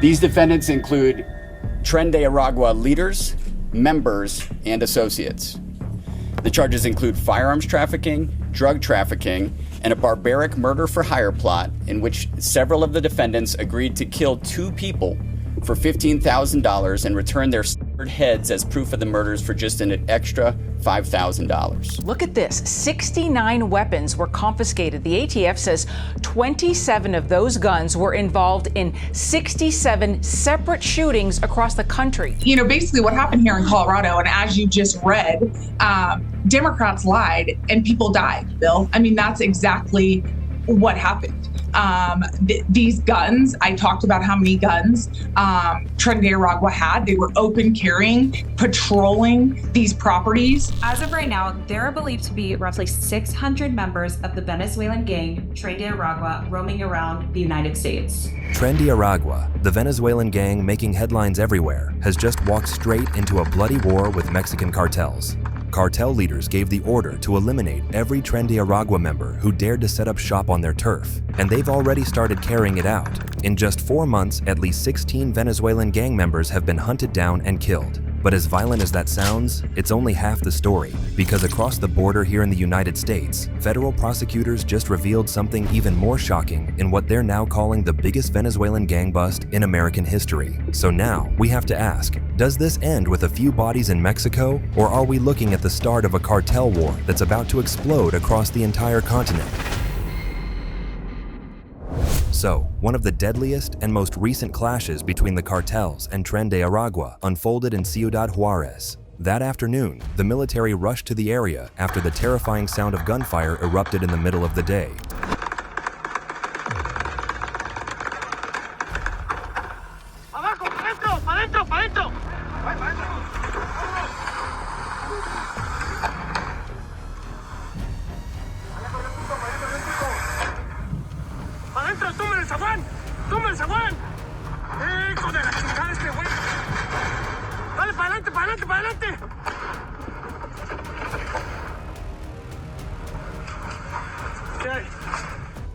These defendants include Tren de Aragua leaders, members, and associates. The charges include firearms trafficking, drug trafficking, and a barbaric murder-for-hire plot in which several of the defendants agreed to kill 2 people for $15,000 and return their severed heads as proof of the murders for just an extra $5,000. Look at this. 69 weapons were confiscated. The ATF says 27 of those guns were involved in 67 separate shootings across the country. You know, basically what happened here in Colorado, and as you just read, Democrats lied and people died, Bill. I mean, that's exactly what happened. These guns, I talked about how many guns Tren de Aragua had. They were open carrying, patrolling these properties. As of right now, there are believed to be roughly 600 members of the Venezuelan gang Tren de Aragua roaming around the United States. Tren de Aragua, the Venezuelan gang making headlines everywhere, has just walked straight into a bloody war with Mexican cartels. Cartel leaders gave the order to eliminate every Tren de Aragua member who dared to set up shop on their turf, and they've already started carrying it out. In just 4 months, at least 16 Venezuelan gang members have been hunted down and killed. But as violent as that sounds, it's only half the story, because across the border here in the United States, federal prosecutors just revealed something even more shocking in what they're now calling the biggest Venezuelan gang bust in American history. So now, we have to ask, does this end with a few bodies in Mexico, or are we looking at the start of a cartel war that's about to explode across the entire continent? So, one of the deadliest and most recent clashes between the cartels and Tren de Aragua unfolded in Ciudad Juarez. That afternoon, the military rushed to the area after the terrifying sound of gunfire erupted in the middle of the day.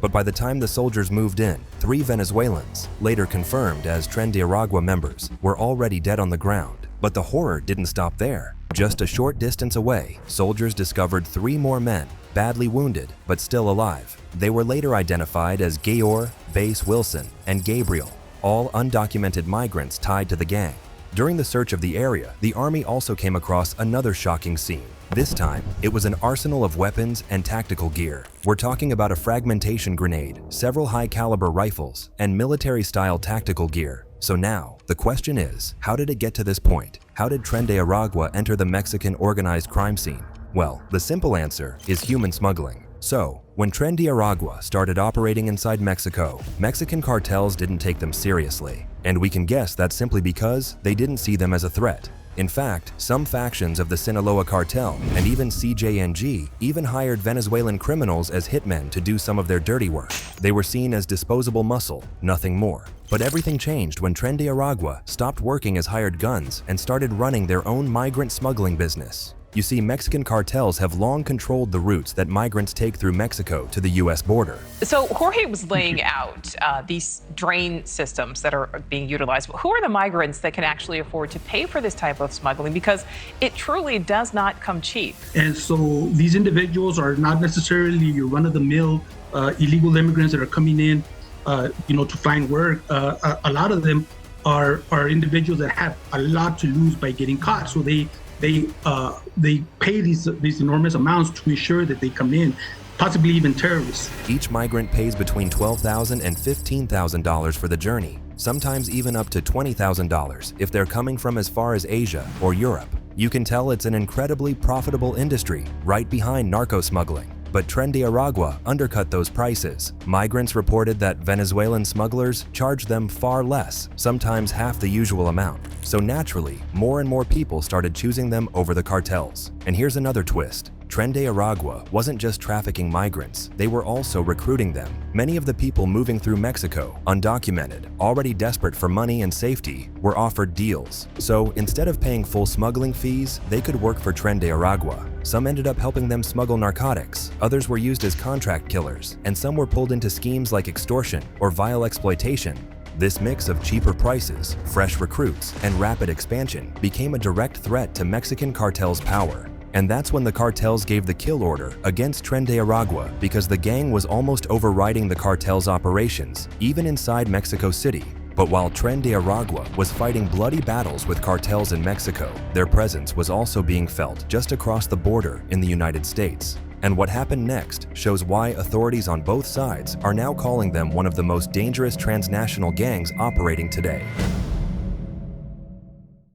But by the time the soldiers moved in, 3 Venezuelans, later confirmed as Tren de Aragua members, were already dead on the ground. But the horror didn't stop there. Just a short distance away, soldiers discovered 3 more men, badly wounded but still alive. They were later identified as Gayor, Bass Wilson, and Gabriel, all undocumented migrants tied to the gang. During the search of the area, the army also came across another shocking scene. This time, it was an arsenal of weapons and tactical gear. We're talking about a fragmentation grenade, several high-caliber rifles, and military-style tactical gear. So now, the question is, how did it get to this point? How did Tren de Aragua enter the Mexican organized crime scene? Well, the simple answer is human smuggling. So, when Tren de Aragua started operating inside Mexico, Mexican cartels didn't take them seriously. And we can guess that's simply because they didn't see them as a threat. In fact, some factions of the Sinaloa cartel and even CJNG even hired Venezuelan criminals as hitmen to do some of their dirty work. They were seen as disposable muscle, nothing more. But everything changed when Tren de Aragua stopped working as hired guns and started running their own migrant smuggling business. You see, Mexican cartels have long controlled the routes that migrants take through Mexico to the U.S. border. So Jorge was laying out these drain systems that are being utilized. Who are the migrants that can actually afford to pay for this type of smuggling? Because it truly does not come cheap. And so these individuals are not necessarily your run-of-the-mill illegal immigrants that are coming in, to find work. A lot of them are individuals that have a lot to lose by getting caught. So they pay these enormous amounts to ensure that they come in, possibly even terrorists. Each migrant pays between $12,000 and $15,000 for the journey, sometimes even up to $20,000 if they're coming from as far as Asia or Europe. You can tell it's an incredibly profitable industry, right behind narco smuggling. But Tren de Aragua undercut those prices. Migrants reported that Venezuelan smugglers charged them far less, sometimes half the usual amount. So naturally, more and more people started choosing them over the cartels. And here's another twist. Tren de Aragua wasn't just trafficking migrants, they were also recruiting them. Many of the people moving through Mexico, undocumented, already desperate for money and safety, were offered deals. So instead of paying full smuggling fees, they could work for Tren de Aragua. Some ended up helping them smuggle narcotics, others were used as contract killers, and some were pulled into schemes like extortion or vile exploitation. This mix of cheaper prices, fresh recruits, and rapid expansion became a direct threat to Mexican cartels' power. And that's when the cartels gave the kill order against Tren de Aragua because the gang was almost overriding the cartel's operations, even inside Mexico City. But while Tren de Aragua was fighting bloody battles with cartels in Mexico, their presence was also being felt just across the border in the United States. And what happened next shows why authorities on both sides are now calling them one of the most dangerous transnational gangs operating today.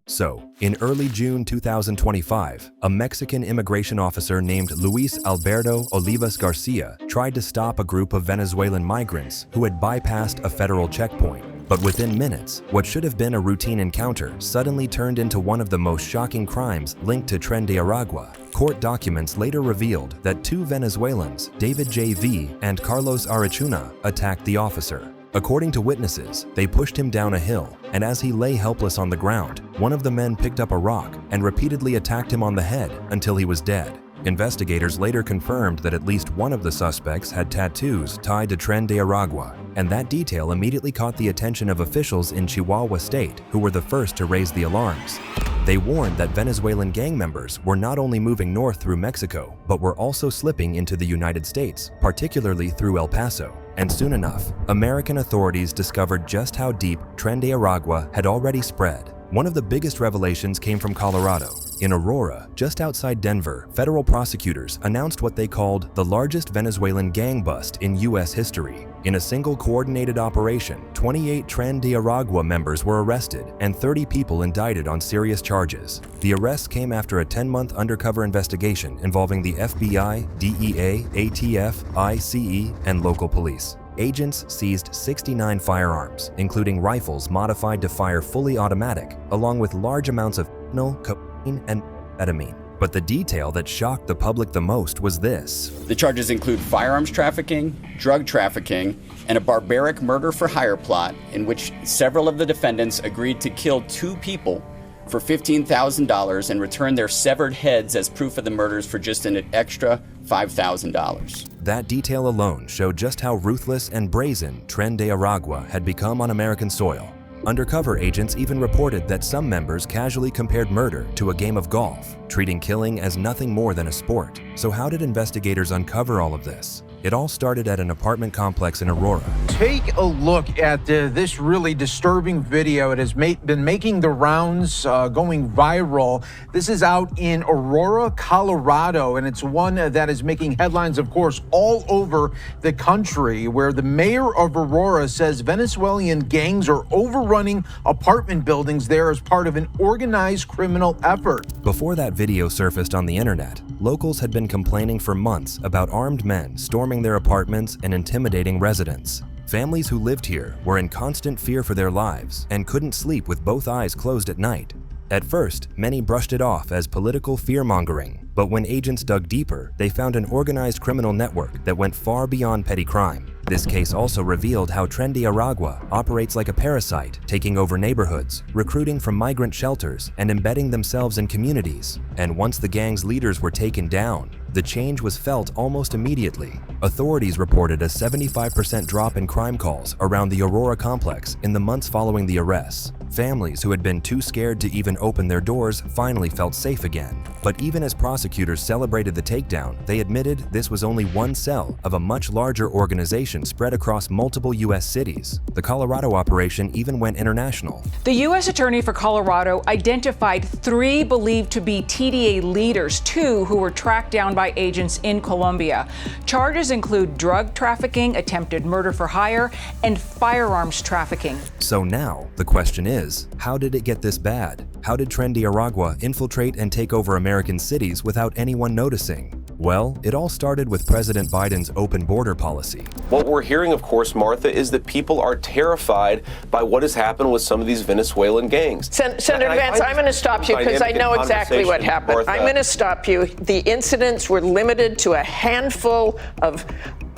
So, in early June 2025, a Mexican immigration officer named Luis Alberto Olivas Garcia tried to stop a group of Venezuelan migrants who had bypassed a federal checkpoint. But within minutes, what should have been a routine encounter suddenly turned into one of the most shocking crimes linked to Tren de Aragua. Court documents later revealed that two Venezuelans, David J.V. and Carlos Arachuna, attacked the officer. According to witnesses, they pushed him down a hill, and as he lay helpless on the ground, one of the men picked up a rock and repeatedly attacked him on the head until he was dead. Investigators later confirmed that at least one of the suspects had tattoos tied to Tren de Aragua, and that detail immediately caught the attention of officials in Chihuahua State, who were the first to raise the alarms. They warned that Venezuelan gang members were not only moving north through Mexico, but were also slipping into the United States, particularly through El Paso. And soon enough, American authorities discovered just how deep Tren de Aragua had already spread. One of the biggest revelations came from Colorado. In Aurora, just outside Denver, federal prosecutors announced what they called the largest Venezuelan gang bust in U.S. history. In a single coordinated operation, 28 Tren de Aragua members were arrested and 30 people indicted on serious charges. The arrests came after a 10-month undercover investigation involving the FBI, DEA, ATF, ICE, and local police. Agents seized 69 firearms, including rifles modified to fire fully automatic, along with large amounts of fentanyl, cocaine, and amphetamine. But the detail that shocked the public the most was this. The charges include firearms trafficking, drug trafficking, and a barbaric murder-for-hire plot in which several of the defendants agreed to kill two people for $15,000 and return their severed heads as proof of the murders for just an extra $5,000. That detail alone showed just how ruthless and brazen Tren de Aragua had become on American soil. Undercover agents even reported that some members casually compared murder to a game of golf, treating killing as nothing more than a sport. So how did investigators uncover all of this? It all started at an apartment complex in Aurora. Take a look at this really disturbing video. It has been making the rounds, going viral. This is out in Aurora, Colorado, and it's one that is making headlines, of course, all over the country, where the mayor of Aurora says Venezuelan gangs are overrunning apartment buildings there as part of an organized criminal effort. Before that video surfaced on the internet, locals had been complaining for months about armed men storming their apartments and intimidating residents. Families who lived here were in constant fear for their lives and couldn't sleep with both eyes closed at night. At first, many brushed it off as political fear-mongering, but when agents dug deeper, they found an organized criminal network that went far beyond petty crime. This case also revealed how Tren de Aragua operates like a parasite, taking over neighborhoods, recruiting from migrant shelters, and embedding themselves in communities. And once the gang's leaders were taken down, the change was felt almost immediately. Authorities reported a 75% drop in crime calls around the Aurora complex in the months following the arrests. Families who had been too scared to even open their doors finally felt safe again. But even as prosecutors celebrated the takedown, they admitted this was only one cell of a much larger organization spread across multiple U.S. cities. The Colorado operation even went international. The U.S. Attorney for Colorado identified 3 believed to be TDA leaders, 2 who were tracked down by agents in Colombia. Charges include drug trafficking, attempted murder for hire, and firearms trafficking. So now, the question is, how did it get this bad? How did Tren de Aragua infiltrate and take over American cities without anyone noticing? Well, it all started with President Biden's open border policy. What we're hearing, of course, Martha, is that people are terrified by what has happened with some of these Venezuelan gangs. Senator Vance, I'm going to stop you because I know exactly what happened. Martha. I'm going to stop you. The incidents were limited to a handful of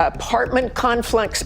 apartment complexes.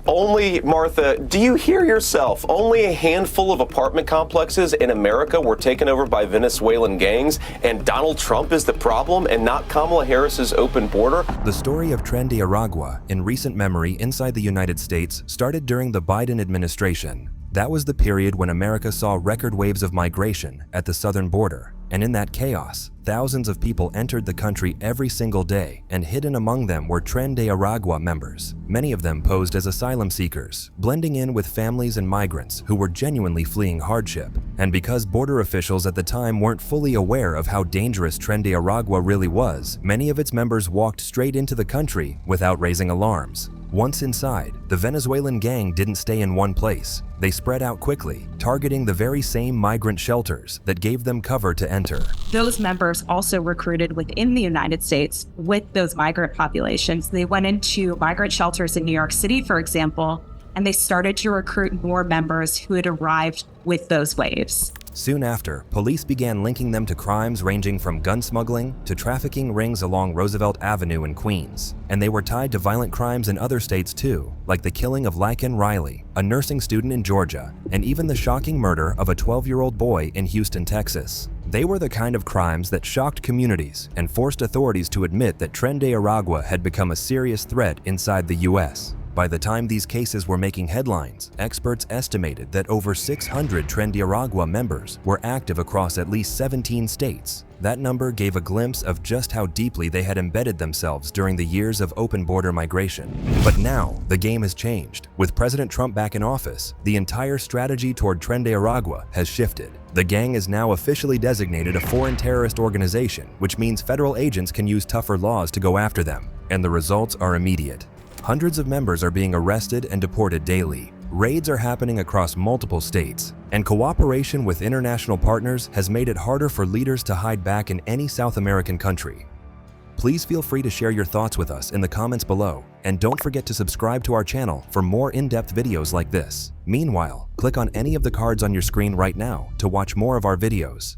Only, Martha, do you hear yourself? Only a handful of apartment complexes in America were taken over by Venezuelan gangs, and Donald Trump is the problem and not Kamala Harris's open border? The story of Tren de Aragua in recent memory inside the United States started during the Biden administration. That was the period when America saw record waves of migration at the southern border. And in that chaos, thousands of people entered the country every single day, and hidden among them were Tren de Aragua members. Many of them posed as asylum seekers, blending in with families and migrants who were genuinely fleeing hardship. And because border officials at the time weren't fully aware of how dangerous Tren de Aragua really was, many of its members walked straight into the country without raising alarms. Once inside, the Venezuelan gang didn't stay in one place. They spread out quickly, targeting the very same migrant shelters that gave them cover to enter. Those members also recruited within the United States with those migrant populations. They went into migrant shelters in New York City, for example, and they started to recruit more members who had arrived with those waves. Soon after, police began linking them to crimes ranging from gun smuggling to trafficking rings along Roosevelt Avenue in Queens. And they were tied to violent crimes in other states too, like the killing of Lycan Riley, a nursing student in Georgia, and even the shocking murder of a 12-year-old boy in Houston, Texas. They were the kind of crimes that shocked communities and forced authorities to admit that Tren de Aragua had become a serious threat inside the U.S. By the time these cases were making headlines, experts estimated that over 600 Tren de Aragua members were active across at least 17 states. That number gave a glimpse of just how deeply they had embedded themselves during the years of open border migration. But now, the game has changed. With President Trump back in office, the entire strategy toward Tren de Aragua has shifted. The gang is now officially designated a foreign terrorist organization, which means federal agents can use tougher laws to go after them. And the results are immediate. Hundreds of members are being arrested and deported daily. Raids are happening across multiple states, and cooperation with international partners has made it harder for leaders to hide back in any South American country. Please feel free to share your thoughts with us in the comments below, and don't forget to subscribe to our channel for more in-depth videos like this. Meanwhile, click on any of the cards on your screen right now to watch more of our videos.